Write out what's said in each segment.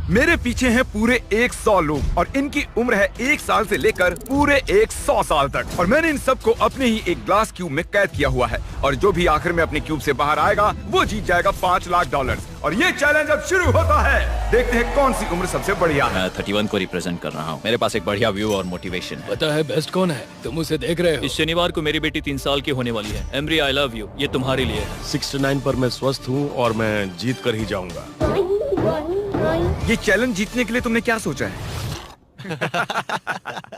मेरे पीछे हैं पूरे 100 लोग और इनकी उम्र है 1 साल से लेकर पूरे 100 साल तक। और मैंने इन सबको अपने ही एक ग्लास क्यूब में कैद किया हुआ है और जो भी आखिर में अपने क्यूब से बाहर आएगा वो जीत जाएगा $5 लाख। और ये चैलेंज अब शुरू होता है। देखते हैं कौन सी उम्र सबसे बढ़िया है। मैं 31 को रिप्रेजेंट कर रहा हूँ। मेरे पास एक बढ़िया व्यू और मोटिवेशन है। पता है बेस्ट कौन है? तुम उसे देख रहे हो। इस शनिवार को मेरी बेटी 3 साल की होने वाली है। एमरी आई लव यू, ये तुम्हारे लिए है। 69 पर मैं स्वस्थ हूँ और मैं जीत कर ही जाऊंगा। ये चैलेंज जीतने के लिए तुमने क्या सोचा है?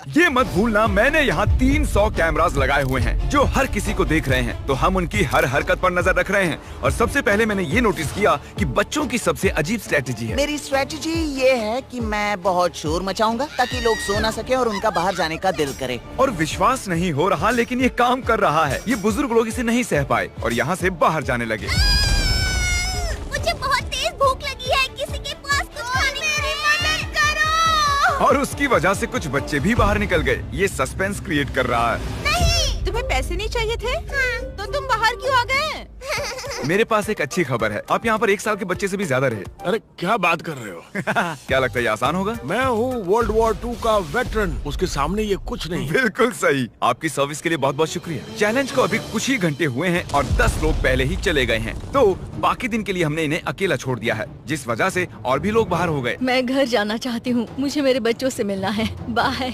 ये मत भूलना मैंने यहाँ 300 कैमरास लगाए हुए हैं जो हर किसी को देख रहे हैं, तो हम उनकी हर हरकत पर नजर रख रहे हैं। और सबसे पहले मैंने ये नोटिस किया कि बच्चों की सबसे अजीब स्ट्रेटेजी है। मेरी स्ट्रेटेजी ये है कि मैं बहुत शोर मचाऊंगा ताकि लोग सो ना सके और उनका बाहर जाने का दिल करे। और विश्वास नहीं हो रहा लेकिन ये काम कर रहा है। ये बुजुर्ग लोग इसे नहीं सह पाए और यहाँ से बाहर जाने लगे। मुझे बहुत तेज भूख लगी है, किसी के पास कुछ खाने मेरी मदद करो। और उसकी वजह से कुछ बच्चे भी बाहर निकल गए। ये सस्पेंस क्रिएट कर रहा है। नहीं, तुम्हें पैसे नहीं चाहिए थे? हाँ। तो तुम बाहर क्यों आ गए? मेरे पास एक अच्छी खबर है, आप यहाँ पर 1 साल के बच्चे से भी ज्यादा रहे। अरे क्या बात कर रहे हो? क्या लगता है ये आसान होगा? मैं हूँ वर्ल्ड वॉर 2 का वेटरन, उसके सामने ये कुछ नहीं। बिल्कुल सही। आपकी सर्विस के लिए बहुत बहुत शुक्रिया। चैलेंज को अभी कुछ ही घंटे हुए हैं और 10 लोग पहले ही चले गए हैं, तो बाकी दिन के लिए हमने इन्हें अकेला छोड़ दिया है, जिस वजह से और भी लोग बाहर हो गए। मैं घर जाना चाहती हूँ, मुझे मेरे बच्चों से मिलना है। बाय।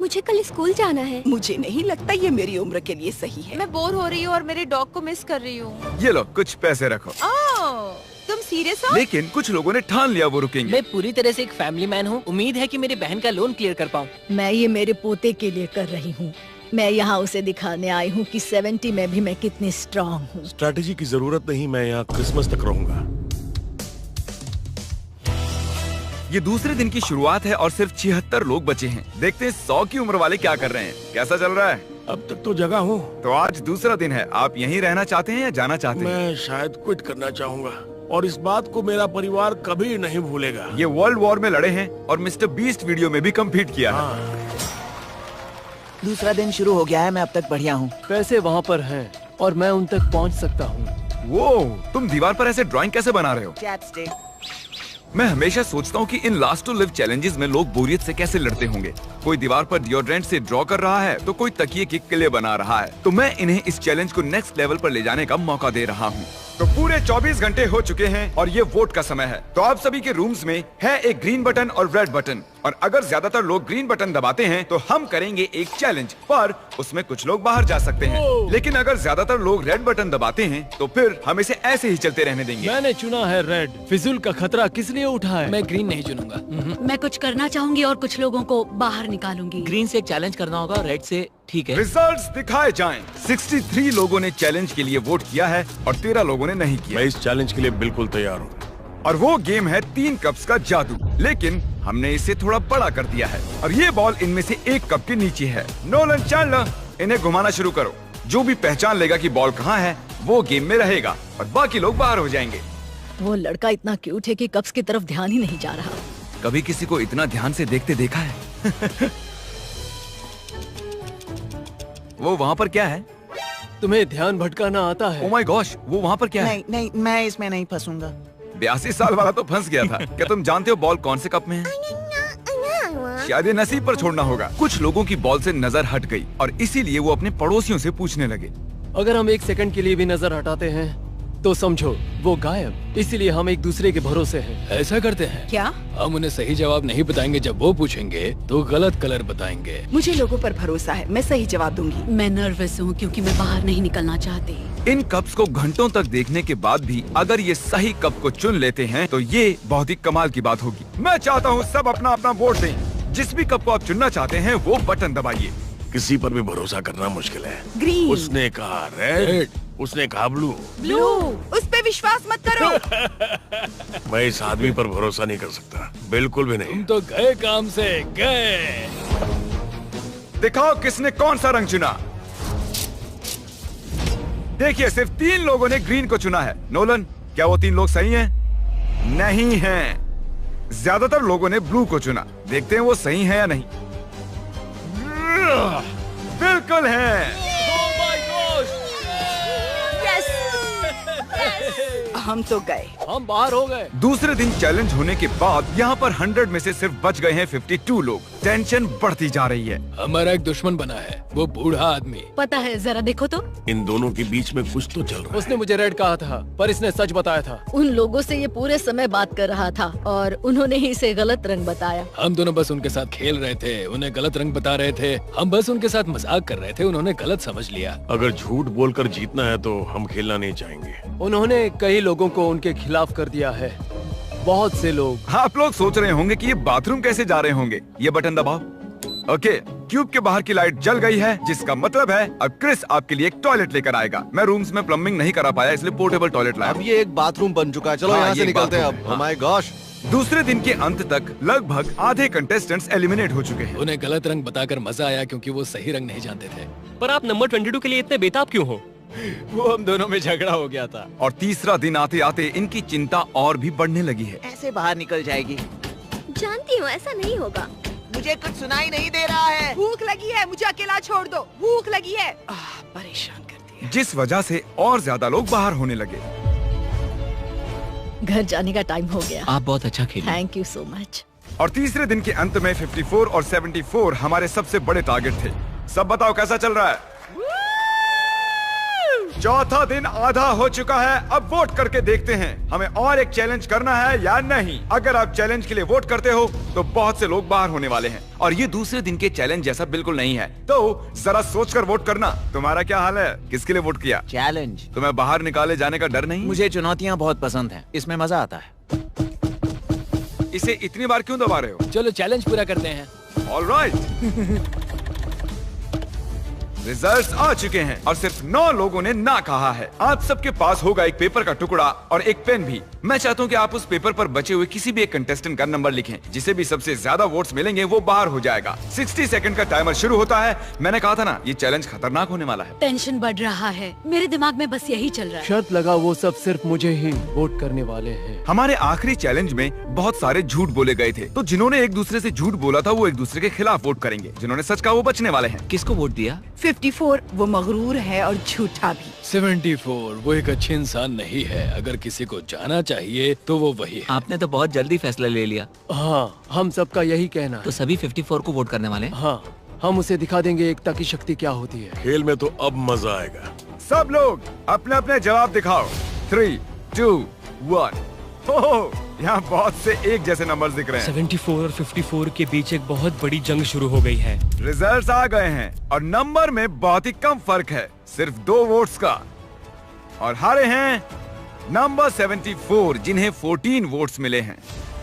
मुझे कल स्कूल जाना है। मुझे नहीं लगता ये मेरी उम्र के लिए सही है। मैं बोर हो रही हूँ और मेरे डॉग को मिस कर रही हूँ। ये लो कुछ पैसे रखो। तुम सीरियस हो? लेकिन कुछ लोगों ने ठान लिया वो रुकेंगे। मैं पूरी तरह से एक फैमिली मैन हूँ। उम्मीद है कि मेरी बहन का लोन क्लियर कर पाऊँ। मैं ये मेरे पोते के लिए कर रही हूँ। मैं यहाँ उसे दिखाने आई हूँ कि 70 में भी मैं कितनी स्ट्रॉन्ग हूँ। स्ट्रैटेजी की जरूरत नहीं, मैं यहाँ क्रिसमस तक रहूंगा। ये दूसरे दिन की शुरुआत है और सिर्फ 76 लोग बचे हैं। देखते हैं 100 की उम्र वाले क्या कर रहे हैं। कैसा चल रहा है? अब तक तो जगह हूँ। तो आज दूसरा दिन है, आप यहीं रहना चाहते हैं या जाना चाहते हैं? मैं शायद क्विट करना चाहूँगा और इस बात को मेरा परिवार कभी नहीं भूलेगा। ये वर्ल्ड वॉर में लड़े हैं और मिस्टर बीस्ट वीडियो में भी कम्पीट किया है। दूसरा दिन शुरू हो गया है, मैं अब तक बढ़िया हूँ। पैसे वहाँ पर हैं और मैं उन तक पहुँच सकता हूँ। वो तुम दीवार पर ऐसे ड्राइंग कैसे बना रहे हो? चैपस्टिक। मैं हमेशा सोचता हूँ कि इन लास्ट टू लिव चैलेंजेस में लोग बोरियत से कैसे लड़ते होंगे। कोई दीवार पर डिओड्रेंट से ड्रॉ कर रहा है तो कोई तकिए की किले बना रहा है। तो मैं इन्हें इस चैलेंज को नेक्स्ट लेवल पर ले जाने का मौका दे रहा हूँ। तो पूरे 24 घंटे हो चुके हैं और ये वोट का समय है। तो आप सभी के रूम्स में है एक ग्रीन बटन और रेड बटन, और अगर ज्यादातर लोग ग्रीन बटन दबाते हैं तो हम करेंगे एक चैलेंज, पर उसमें कुछ लोग बाहर जा सकते हैं। लेकिन अगर ज्यादातर लोग रेड बटन दबाते हैं तो फिर हम इसे ऐसे ही चलते रहने देंगे। मैंने चुना है रेड। फिजूल का खतरा किस लिए उठा है? मैं ग्रीन नहीं चुनूंगा। मैं कुछ करना चाहूंगी और कुछ लोगों को बाहर निकालूंगी। ग्रीन से एक चैलेंज करना होगा, रेड से ठीक है। रिजल्ट्स दिखाए जाएं। 63 लोगों ने चैलेंज के लिए वोट किया है और 13 लोगों ने नहीं किया। मैं इस चैलेंज के लिए बिल्कुल तैयार हूँ। और वो गेम है 3 कप्स का जादू, लेकिन हमने इसे थोड़ा बड़ा कर दिया है और ये बॉल इनमें से एक कप के नीचे है। नोलन चैंडलर, इन्हें घुमाना शुरू करो। जो भी पहचान लेगा कि बॉल कहाँ है वो गेम में रहेगा और बाकी लोग बाहर हो जाएंगे। वो लड़का इतना क्यूट है कि कप्स की तरफ ध्यान ही नहीं जा रहा। कभी किसी को इतना ध्यान से देखते देखा है? वो वहाँ पर क्या है? तुम्हें ध्यान भटकाना आता है? ओह माय गॉश, वो वहाँ पर क्या है? नहीं, मैं इसमें नहीं फंसूंगा। 82 साल वाला तो फंस गया था। क्या तुम जानते हो बॉल कौन से कप में है? शायद ये नसीब पर छोड़ना होगा। कुछ लोगों की बॉल से नजर हट गई और इसीलिए वो अपने पड़ोसियों से पूछने लगे। अगर हम 1 सेकंड के लिए भी नजर हटाते हैं तो समझो वो गायब। इसीलिए हम एक दूसरे के भरोसे हैं। ऐसा करते हैं क्या? हम उन्हें सही जवाब नहीं बताएंगे। जब वो पूछेंगे तो गलत कलर बताएंगे। मुझे लोगों पर भरोसा है, मैं सही जवाब दूंगी। मैं नर्वस हूँ क्योंकि मैं बाहर नहीं निकलना चाहती। इन कप्स को घंटों तक देखने के बाद भी अगर ये सही कप को चुन लेते हैं तो ये बहुत ही कमाल की बात होगी। मैं चाहता हूँ सब अपना अपना वोट दें। जिस भी कप को आप चुनना चाहते हैं वो बटन दबाइए। किसी पर भी भरोसा करना मुश्किल है। ग्रीन। उसने कहा रेड, उसने कहा ब्लू। ब्लू। उस पे विश्वास मत करो। मैं इस आदमी पर भरोसा नहीं कर सकता, बिल्कुल भी नहीं। तुम तो गए काम से गए। दिखाओ किसने कौन सा रंग चुना। देखिए सिर्फ 3 लोगों ने ग्रीन को चुना है। नोलन, क्या वो 3 लोग सही हैं? नहीं हैं। ज्यादातर लोगों ने ब्लू को चुना। देखते हैं वो सही है या नहीं। बिल्कुल है। हम तो गए। हम बाहर हो गए। दूसरे दिन चैलेंज होने के बाद यहाँ पर 100 में से सिर्फ बच गए हैं 52 लोग। टेंशन बढ़ती जा रही है। हमारा एक दुश्मन बना है, वो बूढ़ा आदमी। पता है, जरा देखो तो। इन दोनों के बीच में कुछ तो चल रहा है। उसने मुझे रेड कहा था, पर इसने सच बताया था। उन लोगों से ये पूरे समय बात कर रहा था और उन्होंने ही इसे गलत रंग बताया। हम दोनों बस उनके साथ खेल रहे थे, उन्हें गलत रंग बता रहे थे। हम बस उनके साथ मजाक कर रहे थे, उन्होंने गलत समझ लिया। अगर झूठ बोलकर जीतना है तो हम खेलना नहीं चाहेंगे। उन्होंने कई लोगों को उनके खिलाफ कर दिया है, बहुत से लोग। आप लोग सोच रहे होंगे कि ये बाथरूम कैसे जा रहे होंगे। ये बटन दबाओ। ओके, क्यूब के बाहर की लाइट जल गई है, जिसका मतलब है अब क्रिस आपके लिए एक टॉयलेट लेकर आएगा। मैं रूम्स में प्लम्बिंग नहीं करा पाया, इसलिए पोर्टेबल टॉयलेट लाया। अब ये एक बाथरूम बन चुका है। चलो हाँ, यहाँ ये से निकलते हैं बाथरूम अब। है, हाँ। My gosh. दूसरे दिन के अंत तक लगभग आधे कंटेस्टेंट्स एलिमिनेट हो चुके हैं। उन्हें गलत रंग बताकर मजा आया क्योंकि वो सही रंग नहीं जानते थे। पर आप नंबर 22 के लिए इतने बेताब क्यों हो? वो हम दोनों में झगड़ा हो गया था। और तीसरा दिन आते आते इनकी चिंता और भी बढ़ने लगी है। ऐसे बाहर निकल जाएगी। जानती हूँ ऐसा नहीं होगा। मुझे कुछ सुनाई नहीं दे रहा है। भूख लगी है, मुझे अकेला छोड़ दो। भूख लगी है। परेशान करती है। जिस वजह से और ज्यादा लोग बाहर होने लगे। घर जाने का टाइम हो गया। आप बहुत अच्छा खेले। Thank you so much. और तीसरे दिन के अंत में 54 और 74 हमारे सबसे बड़े टारगेट थे। सब बताओ कैसा चल रहा है? चौथा दिन आधा हो चुका है। अब वोट करके देखते हैं हमें और एक चैलेंज करना है या नहीं। अगर आप चैलेंज के लिए वोट करते हो तो बहुत से लोग बाहर होने वाले हैं और ये दूसरे दिन के चैलेंज जैसा बिल्कुल नहीं है। तो जरा सोचकर वोट करना। तुम्हारा क्या हाल है? किसके लिए वोट किया? चैलेंज। तुम्हें बाहर निकाले जाने का डर नहीं? मुझे चुनौतियाँ बहुत पसंद हैं। इसमें मजा आता है। इसे इतनी बार क्यों दबा रहे हो? चलो चैलेंज पूरा करते हैं। ऑलराइट। रिजल्ट्स आ चुके हैं और सिर्फ 9 लोगों ने ना कहा है। आप सबके पास होगा एक पेपर का टुकड़ा और एक पेन भी। मैं चाहता हूँ कि आप उस पेपर पर बचे हुए किसी भी एक कंटेस्टेंट का नंबर लिखें। जिसे भी सबसे ज्यादा वोट्स मिलेंगे वो बाहर हो जाएगा। 60 सेकंड का टाइमर शुरू होता है। मैंने कहा था ना, ये चैलेंज खतरनाक होने वाला है। टेंशन बढ़ रहा है, मेरे दिमाग में बस यही चल रहा है। शर्त लगा वो सब सिर्फ मुझे ही वोट करने वाले हैं। हमारे आखिरी चैलेंज में बहुत सारे झूठ बोले गए थे, तो जिन्होंने एक दूसरे से झूठ बोला था वो एक दूसरे के खिलाफ वोट करेंगे। जिन्होंने सच कहा वो बचने वाले हैं। किसको वोट दिया? 54 वो मगरूर है और झूठा भी। 74 वो एक अच्छे इंसान नहीं है। अगर किसी को जाना चाहिए तो वो वही है। आपने तो बहुत जल्दी फैसला ले लिया। हाँ, हम सबका यही कहना है। तो सभी 54 को वोट करने वाले हैं? हाँ, हम उसे दिखा देंगे एकता की शक्ति क्या होती है। खेल में तो अब मजा आएगा। सब लोग अपने अपने जवाब दिखाओ। 3, 2, 1। ओह, यहाँ बहुत से एक जैसे नंबर दिख रहे हैं। 74 और 54 के बीच एक बहुत बड़ी जंग शुरू हो गई है। रिजल्ट्स आ गए हैं और नंबर में बहुत ही कम फर्क है, सिर्फ 2 वोट्स का। और हारे हैं नंबर 74, जिन्हें 14 वोट्स मिले हैं।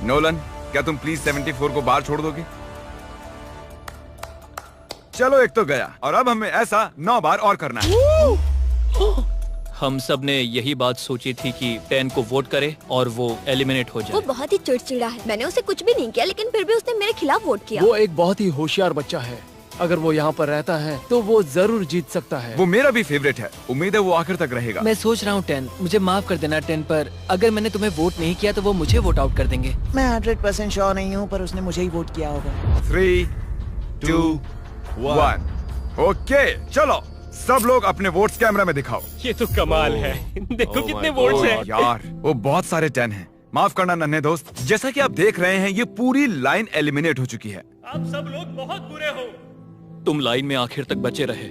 नोलन, क्या तुम प्लीज 74 को बाहर छोड़ दोगे? चलो, एक तो गया और अब हमें ऐसा 9 बार और करना है। हम सब ने यही बात सोची थी कि 10 को वोट करे और वो एलिमिनेट हो वो जाए। बहुत ही चिड़चिड़ा है। मैंने उसे कुछ भी नहीं किया, लेकिन फिर भी उसने मेरे खिलाफ वोट किया। वो एक बहुत ही होशियार बच्चा है। अगर वो यहाँ पर रहता है तो वो जरूर जीत सकता है। वो मेरा भी फेवरेट है। उम्मीद है वो आखिर तक रहेगा। मैं सोच रहा हूँ 10, मुझे माफ कर देना 10, पर अगर मैंने तुम्हें वोट नहीं किया तो वो मुझे वोट आउट कर देंगे। मैं 100% श्योर नहीं हूँ, पर उसने मुझे ही वोट किया होगा। 3, 2, 1। ओके, चलो सब लोग अपने वोट्स कैमरा में दिखाओ। ये तो कमाल है। देखो कितने वोट्स हैं। यार, वो बहुत सारे 10 हैं। माफ करना नन्हे दोस्त। जैसा कि आप देख रहे हैं, ये पूरी लाइन एलिमिनेट हो चुकी है। आप सब लोग बहुत बुरे हो। तुम लाइन में आखिर तक बचे रहे।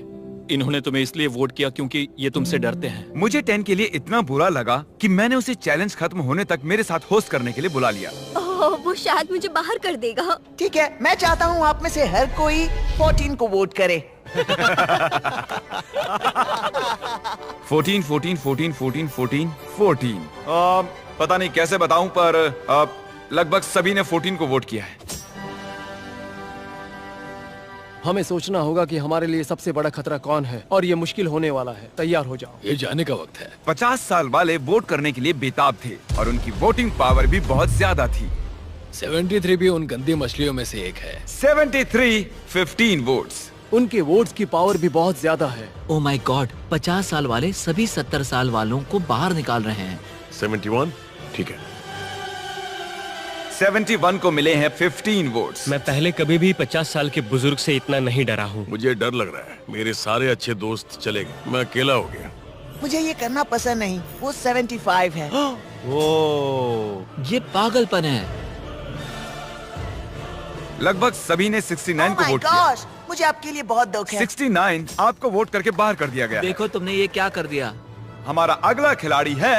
इन्होंने तुम्हें इसलिए वोट किया क्योंकि ये तुमसे डरते हैं। मुझे 10 के लिए इतना बुरा लगा कि मैंने उसे चैलेंज खत्म होने तक मेरे साथ होस्ट करने के लिए बुला लिया। ओह, वो शायद मुझे बाहर कर देगा। ठीक है, मैं चाहता हूँ आप में से हर कोई 14 को वोट करे। 14, 14, 14, 14, 14, 14। पता नहीं कैसे बताऊं, पर लगभग सभी ने 14 को वोट किया है। हमें सोचना होगा कि हमारे लिए सबसे बड़ा खतरा कौन है और ये मुश्किल होने वाला है। तैयार हो जाओ, ये जाने का वक्त है। 50 साल वाले वोट करने के लिए बेताब थे और उनकी वोटिंग पावर भी बहुत ज्यादा थी। 73 भी उन गंदी मछलियों में से एक है। 73, 15 वोट्स। उनके वोट्स की पावर भी बहुत ज्यादा है। ओह माय गॉड, 50 साल वाले सभी 70 साल वालों को बाहर निकाल रहे हैं। 71, ठीक है। 71 को मिले हैं 15 वोट्स। मैं पहले कभी भी 50 साल के बुजुर्ग से इतना नहीं डरा हूँ। मुझे डर लग रहा है। मेरे सारे अच्छे दोस्त चले गए, मैं अकेला हो गया। मुझे ये करना पसंद नहीं। वो 75 है। ये पागलपन है। लगभग सभी ने 69 को Oh my वोट किया। gosh, मुझे आपके लिए बहुत दुख है। 69 आपको वोट करके बाहर कर दिया गया है। देखो तुमने ये क्या कर दिया। हमारा अगला खिलाड़ी है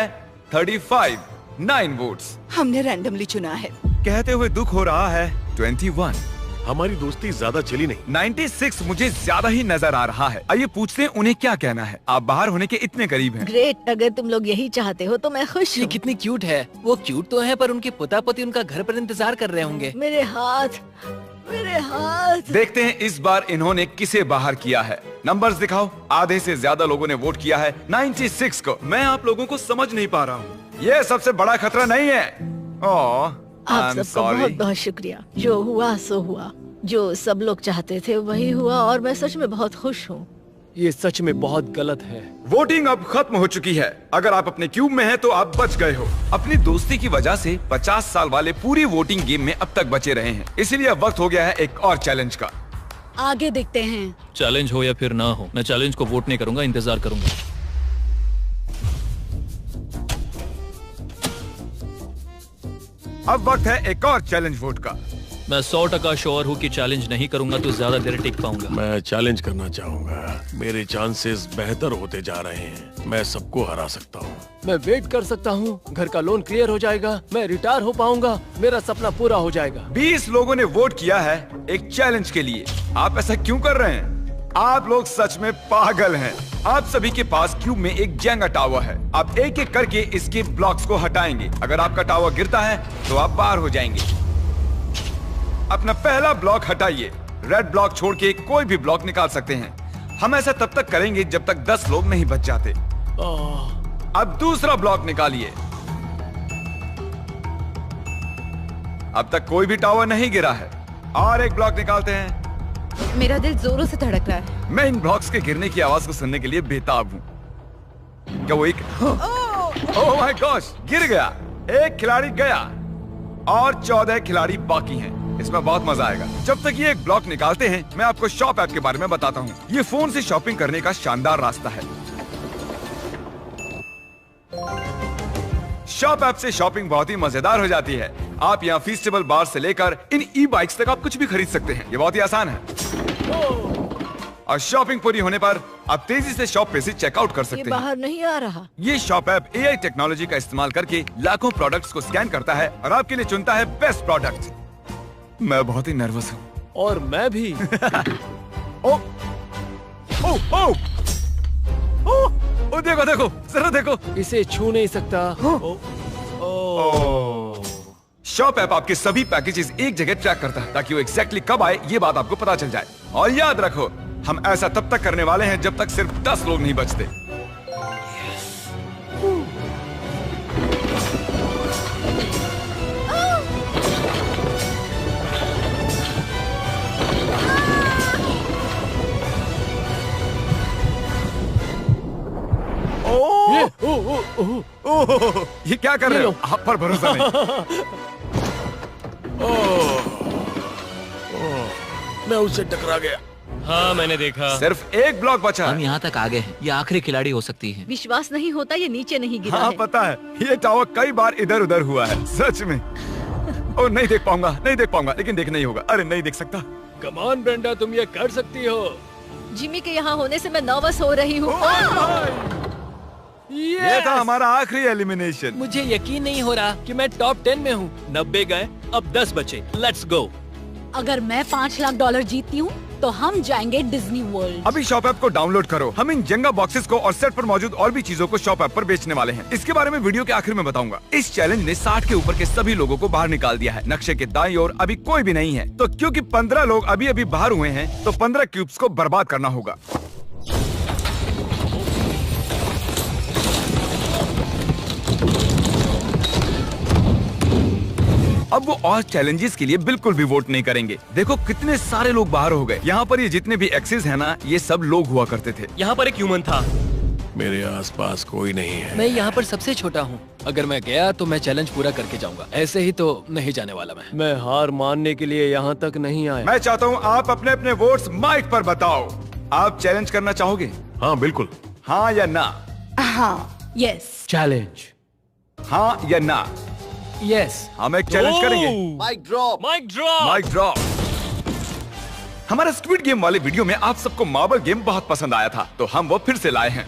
35, 9 वोट्स। हमने रैंडमली चुना है। कहते हुए दुख हो रहा है 21। हमारी दोस्ती ज्यादा चली नहीं। 96 मुझे ज्यादा ही नजर आ रहा है। आइए पूछते हैं उन्हें क्या कहना है। आप बाहर होने के इतने करीब हैं। ग्रेट, अगर तुम लोग यही चाहते हो तो मैं खुश ये हूँ। कितनी क्यूट है। वो क्यूट तो है पर उनके पोता पोती उनका घर पर इंतजार कर रहे होंगे। मेरे हाथ, मेरे हाथ। देखते हैं इस बार इन्होंने किसे बाहर किया है। नंबर्स दिखाओ। आधे से ज्यादा लोगों ने वोट किया है 96 को। मैं आप लोगों को समझ नहीं पा रहा हूँ। ये सबसे बड़ा खतरा नहीं है। आप सबको बहुत बहुत शुक्रिया। जो हुआ सो हुआ। जो सब लोग चाहते थे वही हुआ और मैं सच में बहुत खुश हूँ। ये सच में बहुत गलत है। वोटिंग अब खत्म हो चुकी है। अगर आप अपने क्यूब में हैं तो आप बच गए हो। अपनी दोस्ती की वजह से 50 साल वाले पूरी वोटिंग गेम में अब तक बचे रहे हैं। इसीलिए अब वक्त हो गया है एक और चैलेंज का। आगे देखते हैं। चैलेंज हो या फिर ना हो, मैं चैलेंज को वोट नहीं करूंगा, इंतजार करूंगा। अब वक्त है एक और चैलेंज वोट का। मैं 100% श्योर हूँ कि चैलेंज नहीं करूंगा तो ज्यादा देर टिक पाऊंगा। मैं चैलेंज करना चाहूंगा। मेरे चांसेस बेहतर होते जा रहे हैं। मैं सबको हरा सकता हूँ। मैं वेट कर सकता हूँ। घर का लोन क्लियर हो जाएगा। मैं रिटायर हो पाऊंगा। मेरा सपना पूरा हो जाएगा। 20 लोगों ने वोट किया है एक चैलेंज के लिए। आप ऐसा क्यों कर रहे हैं? आप लोग सच में पागल हैं। आप सभी के पास क्यूब में एक जेंगा टावर है। आप एक एक करके इसके ब्लॉक्स को हटाएंगे। अगर आपका टावर गिरता है तो आप बाहर हो जाएंगे। अपना पहला ब्लॉक हटाइए। रेड ब्लॉक छोड़ के कोई भी ब्लॉक निकाल सकते हैं। हम ऐसा तब तक करेंगे जब तक 10 लोग नहीं बच जाते। अब दूसरा ब्लॉक निकालिए। अब तक कोई भी टावर नहीं गिरा है। और एक ब्लॉक निकालते हैं। मेरा दिल जोरों से धड़क रहा है। मैं इन ब्लॉक्स के गिरने की आवाज को सुनने के लिए बेताब हूँ। क्या वो एक ओह माय गॉश, गिर गया। एक खिलाड़ी गया और 14 खिलाड़ी बाकी हैं। इसमें बहुत मजा आएगा। जब तक ये एक ब्लॉक निकालते हैं मैं आपको शॉप ऐप के बारे में बताता हूँ। ये फोन से शॉपिंग करने का शानदार रास्ता है। शॉप ऐप से शॉपिंग बहुत ही मजेदार हो जाती है। आप यहाँ फीस्टेबल बार से लेकर इन ई बाइक्स तक आप कुछ भी खरीद सकते हैं। ये बहुत ही आसान है। और शॉपिंग पूरी होने पर आप तेजी से शॉप पे से चेकआउट कर ये सकते हैं। बाहर नहीं आ रहा। ये शॉप ऐप AI टेक्नोलॉजी का इस्तेमाल करके लाखों प्रोडक्ट्स को स्कैन करता है और आपके लिए चुनता है बेस्ट प्रोडक्ट। मैं बहुत ही नर्वस हूँ। और मैं भी। ओ, ओ, ओ, ओ, देखो देखो, जरा देखो। इसे छू नहीं सकता। शॉप ऐप आपके सभी पैकेजेस एक जगह ट्रैक करता है ताकि वो एग्जैक्टली कब आए ये बात आपको पता चल जाए। और याद रखो, हम ऐसा तब तक करने वाले हैं जब तक सिर्फ 10 लोग नहीं बचते। ये क्या कर रहे हो? आप पर भरोसा नहीं। मैं उससे टकरा गया। हाँ मैंने देखा। सिर्फ एक ब्लॉक बचा हम है। यहाँ तक आ गए हैं। ये आखिरी खिलाड़ी हो सकती है। विश्वास नहीं होता ये नीचे नहीं गिरा हाँ है। पता है, ये टावर कई बार इधर उधर हुआ है सच में। ओ नहीं देख पाऊंगा, नहीं देख पाऊंगा, लेकिन देखना ही होगा। अरे नहीं देख सकता। कम ऑन ब्रेंडा, तुम ये कर सकती हो। जिमी के यहाँ होने से मैं नर्वस हो रही हूँ। ये था हमारा आखिरी एलिमिनेशन। मुझे यकीन नहीं हो रहा कि मैं टॉप 10 में हूँ। 90 गए, अब 10 बचे। Let's go. अगर मैं $5 लाख जीतती हूँ तो हम जाएंगे डिज्नी वर्ल्ड। अभी शॉप ऐप को डाउनलोड करो। हम इन जेंगा बॉक्सेस को और सेट पर मौजूद और भी चीजों को शॉप ऐप पर बेचने वाले हैं। इसके बारे में वीडियो के आखिर में बताऊंगा। इस चैलेंज ने 60 के ऊपर के सभी लोगों को बाहर निकाल दिया है। नक्शे के दाईं ओर अभी कोई भी नहीं है। तो क्योंकि 15 लोग अभी अभी बाहर हुए हैं तो 15 क्यूब्स को बर्बाद करना होगा। अब वो और चैलेंजेस के लिए बिल्कुल भी वोट नहीं करेंगे। देखो कितने सारे लोग बाहर हो गए। यहाँ पर ये जितने भी एक्सेस है ना, ये सब लोग हुआ करते थे। यहाँ पर एक ह्यूमन था। मेरे आसपास कोई नहीं है। मैं यहाँ पर सबसे छोटा हूँ। अगर मैं गया तो मैं चैलेंज पूरा करके जाऊंगा। ऐसे ही तो नहीं जाने वाला मैं हार मानने के लिए यहाँ तक नहीं आया। मैं चाहता हूँ आप अपने अपने वोट्स माइक पर बताओ। आप चैलेंज करना चाहोगे? हाँ बिल्कुल। हाँ या ना? हाँ, यस। चैलेंज हाँ या ना? यस। हम एक चैलेंज करेंगे। Mic drop. Mic drop. Mic drop. हमारे स्क्विड गेम वाले वीडियो में आप सबको मार्बल गेम बहुत पसंद आया था, तो हम वो फिर से लाए हैं।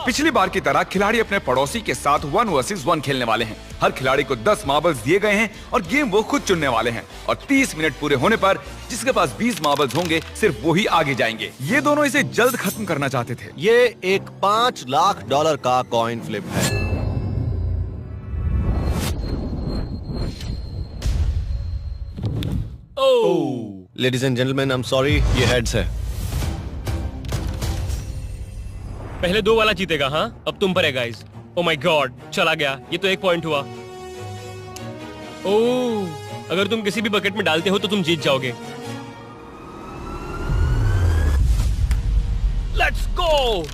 पिछली बार की तरह खिलाड़ी अपने पड़ोसी के साथ 1 वर्सेस 1 खेलने वाले हैं। हर खिलाड़ी को 10 मार्बल्स दिए गए हैं और गेम वो खुद चुनने वाले हैं। और 30 मिनट पूरे होने पर जिसके पास 20 मार्बल्स होंगे सिर्फ वो ही आगे जाएंगे। ये दोनों इसे जल्द खत्म करना चाहते थे। ये एक $5 लाख का कॉइन फ्लिप है। Ladies and gentleman, I am sorry, ये हेड्स है। पहले 2 वाला जीतेगा। हाँ, अब तुम पर है गाइस। ओ माय गॉड, चला गया। ये तो 1 पॉइंट हुआ। ओह, अगर तुम किसी भी बकेट में डालते हो तो तुम जीत जाओगे। Let's go.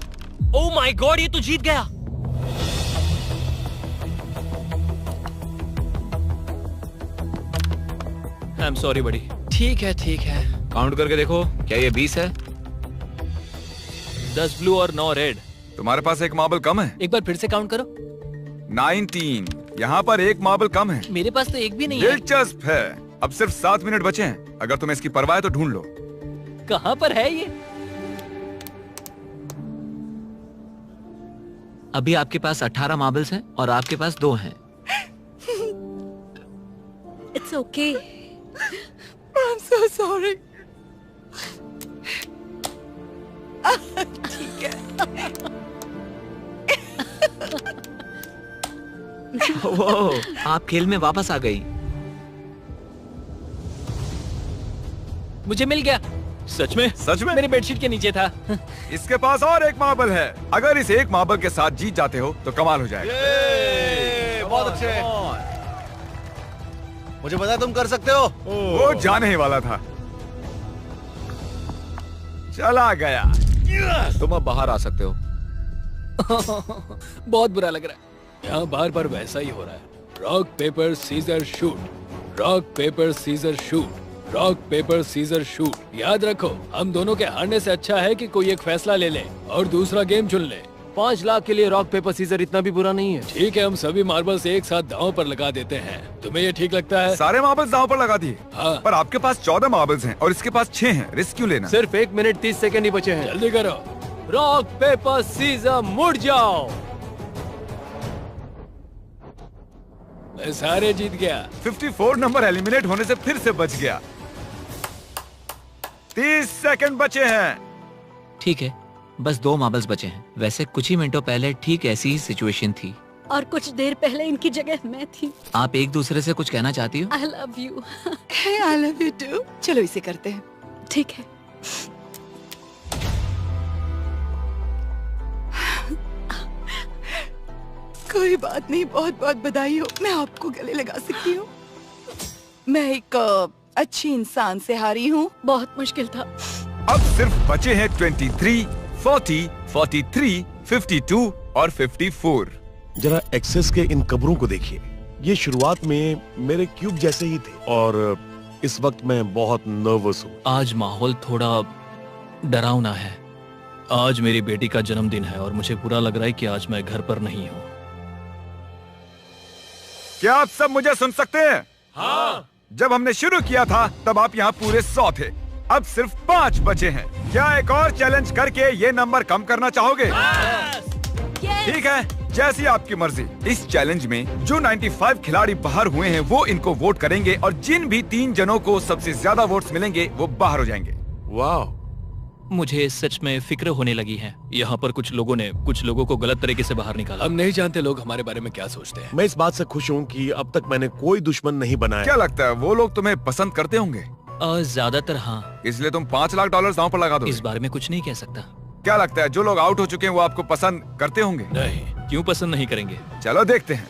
Oh my God, ये तो जीत गया। आई एम सॉरी बड़ी। ठीक है, ठीक है। काउंट करके देखो, क्या ये 20 है? 10 ब्लू और 9 रेड। तुम्हारे पास एक मार्बल कम है। एक बार फिर से काउंट करो। 19। यहाँ पर एक मार्बल कम है। मेरे पास तो एक भी नहीं है। दिलचस्प है। अब सिर्फ 7 मिनट बचे हैं। अगर तुम्हें इसकी परवाह है तो ढूंढ लो। कहाँ पर है ये? अभी आपके पास 18 मार्बल्स हैं और आपके पास 2 हैं। It's okay. I am so sorry. ठीक है। वो आप खेल में वापस आ गई। मुझे मिल गया। सच में? सच में? मेरे बेडशीट के नीचे था। इसके पास और एक मार्बल है। अगर इस एक मार्बल के साथ जीत जाते हो तो कमाल हो जाएगा। बहुत अच्छे। मुझे पता है तुम कर सकते हो। वो जाने ही वाला था। चला गया। तुम अब बाहर आ सकते हो। बहुत बुरा लग रहा है। यहाँ बार बार वैसा ही हो रहा है। Rock paper scissor shoot, rock paper scissor shoot, rock paper scissor shoot. याद रखो, हम दोनों के हारने से अच्छा है कि कोई एक फैसला ले ले और दूसरा गेम चुन ले। 5 लाख के लिए रॉक पेपर सीजर इतना भी बुरा नहीं है। ठीक है, हम सभी मार्बल्स एक साथ दांव पर लगा देते हैं। तुम्हें ये ठीक लगता है? सारे मार्बल्स दांव पर लगा दिए। हाँ। पर आपके पास 14 मार्बल्स हैं और इसके पास 6 हैं। रिस्क क्यों लेना? सिर्फ 1 मिनट 30 सेकंड ही बचे हैं। जल्दी करो। रॉक पेपर सीजर, मुड़ जाओ। मैं सारे जीत गया। 54 नंबर एलिमिनेट होने से फिर से बच गया। 30 सेकंड बचे हैं। ठीक है, बस 2 मार्बल्स बचे हैं। वैसे कुछ ही मिनटों पहले ठीक ऐसी ही सिचुएशन थी और कुछ देर पहले इनकी जगह मैं थी। आप एक दूसरे से कुछ कहना चाहती हो? I love you. I love you too. चलो इसे करते हैं। ठीक है। कोई बात नहीं, बहुत बहुत बधाई हो। मैं आपको गले लगा सकती हूँ। मैं एक अच्छी इंसान से हारी हूँ। बहुत मुश्किल था। अब सिर्फ बचे हैं 23, 40, 43, 52 और 54। जरा एक्सेस के इन कब्रों को देखिए। ये शुरुआत में मेरे क्यूब जैसे ही थे और इस वक्त मैं बहुत नर्वस हूँ। आज माहौल थोड़ा डरावना है। आज मेरी बेटी का जन्मदिन है और मुझे बुरा लग रहा है कि आज मैं घर पर नहीं हूँ। क्या आप सब मुझे सुन सकते हैं? हाँ। जब हमने शुरू किया था तब आप यहाँ पूरे 100 थे। अब सिर्फ 5 बचे हैं। क्या एक और चैलेंज करके ये नंबर कम करना चाहोगे? ठीक है, जैसी आपकी मर्जी। इस चैलेंज में जो 95 खिलाड़ी बाहर हुए हैं वो इनको वोट करेंगे और जिन भी 3 जनों को सबसे ज्यादा वोट्स मिलेंगे वो बाहर हो जाएंगे। वाह, मुझे सच में फिक्र होने लगी है। यहाँ पर कुछ लोगों को गलत तरीके से बाहर निकाला। हम नहीं जानते लोग हमारे बारे में क्या सोचते हैं। मैं इस बात से खुश हूँ कि अब तक मैंने कोई दुश्मन नहीं बनाया। क्या लगता है वो लोग तुम्हें पसंद करते होंगे? ज्यादातर हाँ। इसलिए तुम $5 लाख दांव पर लगा दो। इस बारे में कुछ नहीं कह सकता। क्या लगता है जो लोग आउट हो चुके हैं वो आपको पसंद करते होंगे? नहीं, क्यों पसंद नहीं करेंगे? चलो देखते हैं।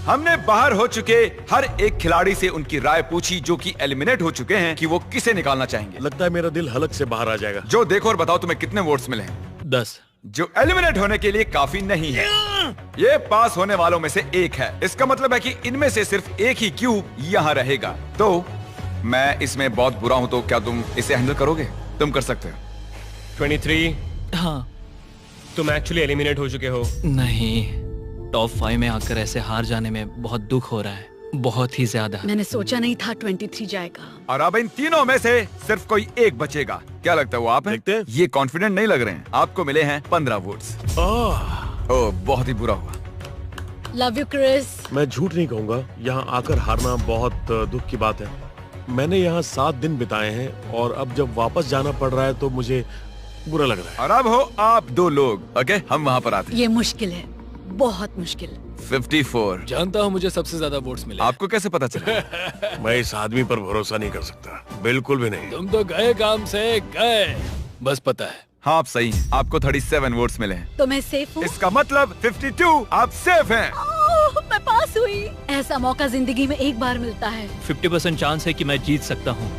हमने बाहर हो चुके हर एक खिलाड़ी से उनकी राय पूछी जो कि एलिमिनेट हो चुके हैं कि वो किसे निकालना चाहेंगे। लगता है मेरा दिल हलक से बाहर आ जाएगा। जो देखो और बताओ तुम्हें कितने वोट्स मिले हैं? 10। जो एलिमिनेट होने के लिए काफी नहीं है। ये पास होने वालों में से एक है। इसका मतलब है कि इनमें से सिर्फ एक ही क्यूब यहाँ रहेगा। तो मैं इसमें बहुत बुरा हूँ, तो क्या तुम इसे हैंडल करोगे? तुम कर सकते हो। 23। हाँ। तुम एक्चुअली एलिमिनेट हो चुके हो। नहीं, टॉप 5 में आकर ऐसे हार जाने में बहुत दुख हो रहा है, बहुत ही ज्यादा। मैंने सोचा नहीं था 23 जाएगा। और अब इन तीनों में से सिर्फ कोई एक बचेगा। क्या लगता है वो आप हैं? देखते हैं। ये कॉन्फिडेंट नहीं लग रहे हैं। आपको मिले हैं 15 वोट्स। ओह, बहुत ही बुरा हुआ। Love you Chris. मैं झूठ नहीं कहूँगा, यहाँ आकर हारना बहुत दुख की बात है। मैंने यहाँ 7 दिन बिताए हैं और अब जब वापस जाना पड़ रहा है तो मुझे बुरा लग रहा है। और अब हो आप 2 लोग। ओके, हम वहाँ पर आते हैं। ये मुश्किल है, बहुत मुश्किल। 54। जानता हूँ मुझे सबसे ज्यादा वोट्स मिले। आपको कैसे पता चला? मैं इस आदमी पर भरोसा नहीं कर सकता, बिल्कुल भी नहीं। तुम तो गए काम से गए, बस पता है। हाँ, आप सही हैं। आपको 37 वोट्स मिले हैं। तो मैं सेफ हूँ? इसका मतलब 52 आप सेफ हैं। मैं पास हुई। ऐसा मौका जिंदगी में एक बार मिलता है। 50% चांस है कि मैं जीत सकता हूँ।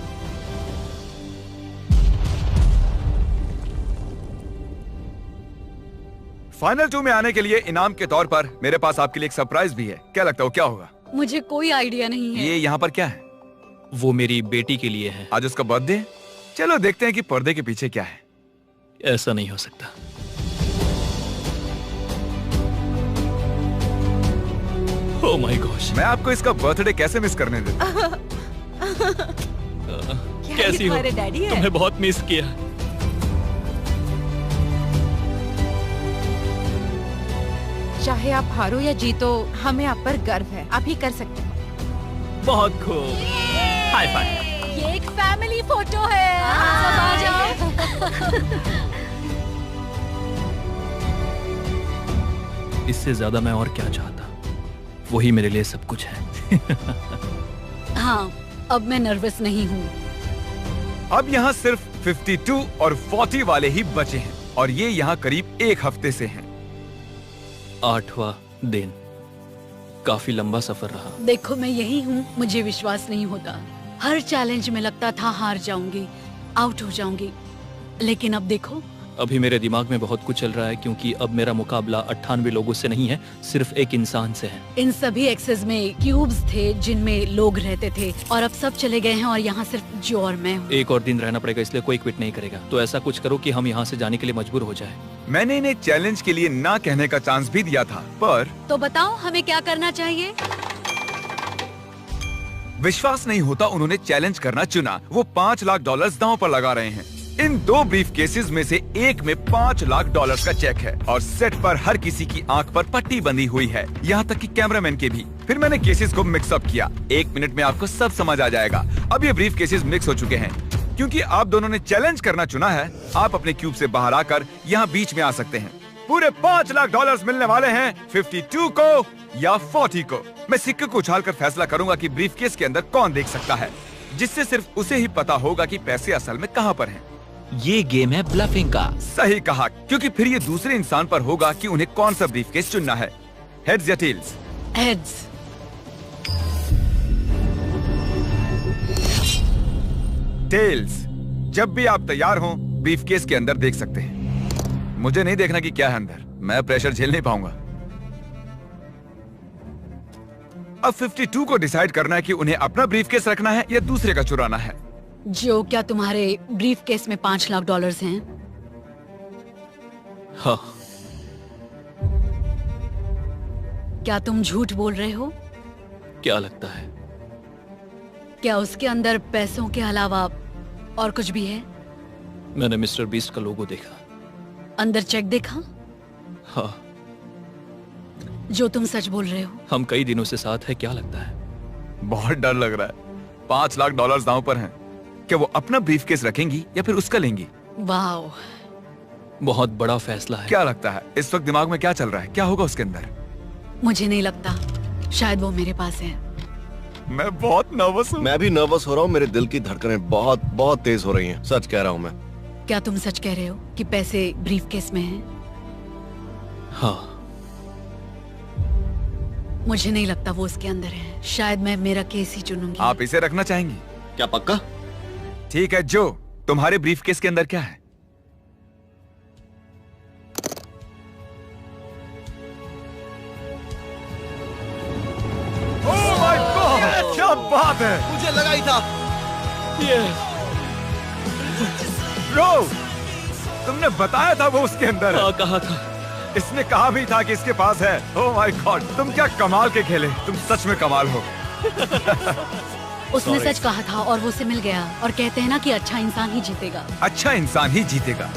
फाइनल 2 में आने के लिए इनाम के तौर पर मेरे पास आपके लिए एक सरप्राइज भी है। क्या लगता है क्या होगा? मुझे कोई आइडिया नहीं है। ये यहाँ पर क्या है? वो मेरी बेटी के लिए है। आज उसका बर्थडे है। चलो देखते हैं कि पर्दे के पीछे क्या है। ऐसा नहीं हो सकता। ओह माय गॉश, मैं आपको इसका बर्थडे कैसे मिस करने देता? कैसी हो? डैडी है? तुम्हें बहुत मिस किया। चाहे आप हारो या जीतो, हमें आप पर गर्व है। आप ही कर सकते हैं। बहुत खूब। High five. ये एक फैमिली फोटो है। सब आ जाओ। इससे ज्यादा मैं और क्या चाहता? वही मेरे लिए सब कुछ है। हाँ, अब मैं नर्वस नहीं हूँ। अब यहाँ सिर्फ 52 और 40 वाले ही बचे हैं और ये यहाँ करीब 1 हफ्ते से हैं। 8वां दिन। काफी लंबा सफर रहा। देखो, मैं यही हूँ। मुझे विश्वास नहीं होता। हर चैलेंज में लगता था हार जाऊंगी, आउट हो जाऊंगी, लेकिन अब देखो। अभी मेरे दिमाग में बहुत कुछ चल रहा है क्योंकि अब मेरा मुकाबला 98 लोगों से नहीं है, सिर्फ एक इंसान से है। इन सभी एक्सेस में क्यूब्स थे जिनमें लोग रहते थे और अब सब चले गए हैं और यहाँ सिर्फ जो और मैं हूँ। एक और दिन रहना पड़ेगा, इसलिए कोई क्विट नहीं करेगा। तो ऐसा कुछ करो कि हम यहाँ से जाने के लिए मजबूर हो जाए। मैंने इन्हें चैलेंज के लिए ना कहने का चांस भी दिया था, पर तो बताओ हमें क्या करना चाहिए? विश्वास नहीं होता उन्होंने चैलेंज करना चुना। वो $5 लाख दांव पर लगा रहे हैं। इन 2 ब्रीफ केसेस में से एक में $5 लाख का चेक है और सेट पर हर किसी की आंख पर पट्टी बंधी हुई है, यहाँ तक कि कैमरामैन के भी। फिर मैंने केसेस को मिक्सअप किया। 1 मिनट में आपको सब समझ आ जाएगा। अब ये ब्रीफ केसेस मिक्स हो चुके हैं। क्योंकि आप दोनों ने चैलेंज करना चुना है, आप अपने क्यूब से बाहर आकर यहाँ बीच में आ सकते हैं। पूरे $5 लाख मिलने वाले हैं 52 को या 40 को। मैं सिक्के को उछालकर फैसला करूंगा कि ब्रीफ केस के अंदर कौन देख सकता है, जिससे सिर्फ उसे ही पता होगा कि पैसे असल में कहाँ पर हैं। ये गेम है ब्लफिंग का। सही कहा, क्योंकि फिर ये दूसरे इंसान पर होगा कि उन्हें कौन सा ब्रीफकेस चुनना है। हेड्स या टेल्स? हेड्स। टेल्स। जब भी आप तैयार हो, ब्रीफकेस के अंदर देख सकते हैं। मुझे नहीं देखना कि क्या है अंदर, मैं प्रेशर झेल नहीं पाऊंगा। अब 52 को डिसाइड करना है कि उन्हें अपना ब्रीफकेस रखना है या दूसरे का चुराना है। जो, क्या तुम्हारे ब्रीफ केस में $5 लाख हैं? हाँ। क्या तुम झूठ बोल रहे हो? क्या लगता है? क्या उसके अंदर पैसों के अलावा और कुछ भी है? मैंने मिस्टर बीस्ट का लोगो देखा। अंदर चेक देखा? हाँ। जो तुम सच बोल रहे हो? हम कई दिनों से साथ है। क्या लगता है? बहुत डर लग रहा है। $5 लाख दांव पर हैं। क्या वो अपना ब्रीफकेस रखेंगी या फिर उसका लेंगी? वाओ, बहुत बड़ा फैसला है। क्या लगता है इस वक्त दिमाग में क्या चल रहा है? क्या होगा उसके अंदर? मुझे नहीं लगता, शायद वो मेरे पास है। मैं बहुत नर्वस हूँ। मैं भी नर्वस हो रहा हूँ। मेरे दिल की धड़कनें बहुत बहुत तेज हो रही हैं। सच कह रहा हूँ मैं। क्या तुम सच कह रहे हो कि पैसे ब्रीफकेस में हैं? हाँ। मुझे नहीं लगता वो उसके अंदर है। शायद मैं मेरा केस ही चुनूंगी। आप इसे रखना चाहेंगी? क्या पक्का? ठीक है। जो, तुम्हारे ब्रीफकेस के अंदर क्या है? ओह माय गॉड, क्या बात है! मुझे लगा ही था। ब्रो, तुमने बताया था वो उसके अंदर है। कहा था। इसने कहा भी था कि इसके पास है। ओह माय गॉड, तुम क्या कमाल के खेले, तुम सच में कमाल हो। उसने सच कहा था और वो उसे मिल गया, और कहते हैं ना कि अच्छा इंसान ही जीतेगा। अच्छा इंसान ही जीतेगा।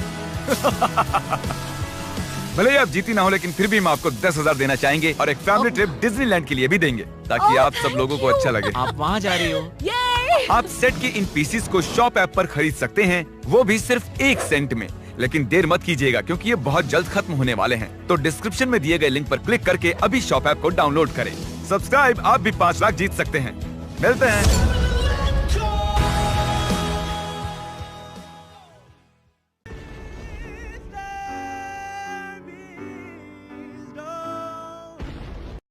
भले ही आप जीती ना हो, लेकिन फिर भी हम आपको 10,000 देना चाहेंगे और एक फैमिली ट्रिप डिज्नीलैंड के लिए भी देंगे, ताकि आप सब लोगों को अच्छा लगे। आप वहाँ जा रही हो? आप सेट के इन पीसीस को शॉप ऐप पर खरीद सकते हैं, वो भी सिर्फ 1 सेंट में। लेकिन देर मत कीजिएगा, क्योंकि ये बहुत जल्द खत्म होने वाले हैं। तो डिस्क्रिप्शन में दिए गए लिंक पर क्लिक करके अभी शॉप ऐप को डाउनलोड करें। सब्सक्राइब, आप भी 5 लाख जीत सकते हैं। मिलते हैं।